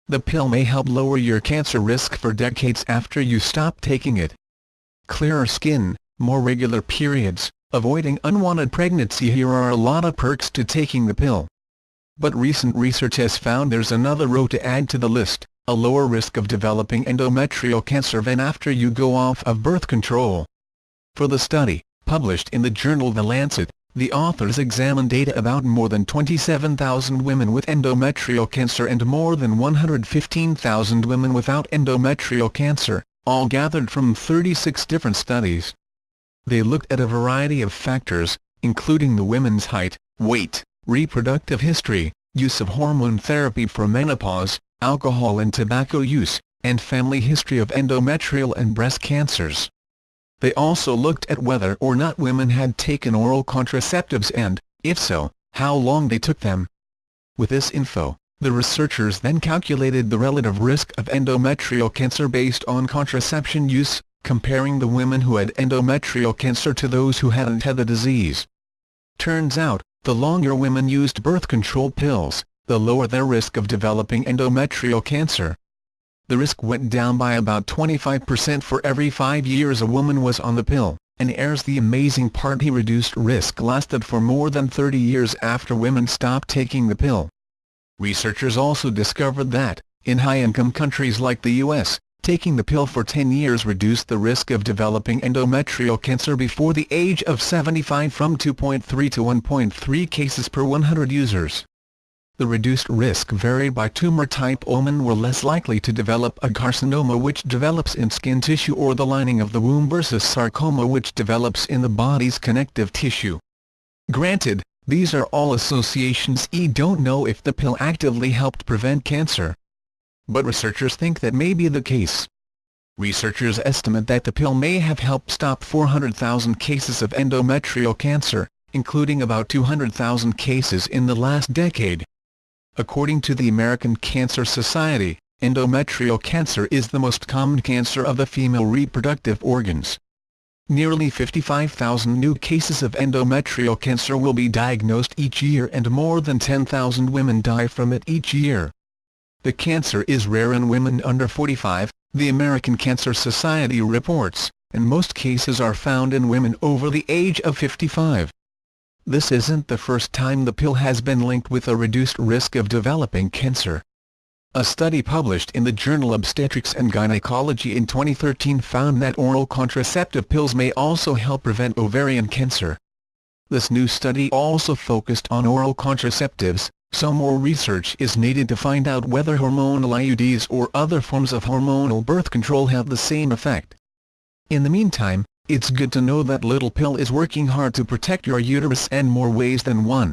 the pill may help lower your cancer risk for decades after you stop taking it. Clearer skin, more regular periods, avoiding unwanted pregnancy. Here are a lot of perks to taking the pill. But recent research has found there's another row to add to the list: a lower risk of developing endometrial cancer than after you go off of birth control. For the study, published in the journal The Lancet, the authors examined data about more than 27,000 women with endometrial cancer and more than 115,000 women without endometrial cancer, all gathered from 36 different studies. They looked at a variety of factors, including the women's height, weight, reproductive history, use of hormone therapy for menopause, alcohol and tobacco use, and family history of endometrial and breast cancers. They also looked at whether or not women had taken oral contraceptives and, if so, how long they took them. With this info, the researchers then calculated the relative risk of endometrial cancer based on contraception use, comparing the women who had endometrial cancer to those who hadn't had the disease. Turns out, the longer women used birth control pills, the lower their risk of developing endometrial cancer. The risk went down by about 25% for every 5 years a woman was on the pill, and here's the amazing part: the reduced risk lasted for more than 30 years after women stopped taking the pill. Researchers also discovered that, in high-income countries like the U.S., taking the pill for 10 years reduced the risk of developing endometrial cancer before the age of 75 from 2.3 to 1.3 cases per 100 users. The reduced risk varied by tumor type. Women were less likely to develop a carcinoma, which develops in skin tissue or the lining of the womb, versus sarcoma, which develops in the body's connective tissue. Granted, these are all associations. Don't know if the pill actively helped prevent cancer, but researchers think that may be the case. Researchers estimate that the pill may have helped stop 400,000 cases of endometrial cancer, including about 200,000 cases in the last decade. According to the American Cancer Society, endometrial cancer is the most common cancer of the female reproductive organs. Nearly 55,000 new cases of endometrial cancer will be diagnosed each year, and more than 10,000 women die from it each year. The cancer is rare in women under 45, the American Cancer Society reports, and most cases are found in women over the age of 55. This isn't the first time the pill has been linked with a reduced risk of developing cancer. A study published in the journal Obstetrics and Gynecology in 2013 found that oral contraceptive pills may also help prevent ovarian cancer. This new study also focused on oral contraceptives, so more research is needed to find out whether hormonal IUDs or other forms of hormonal birth control have the same effect. In the meantime, it's good to know that little pill is working hard to protect your uterus, and more ways than one.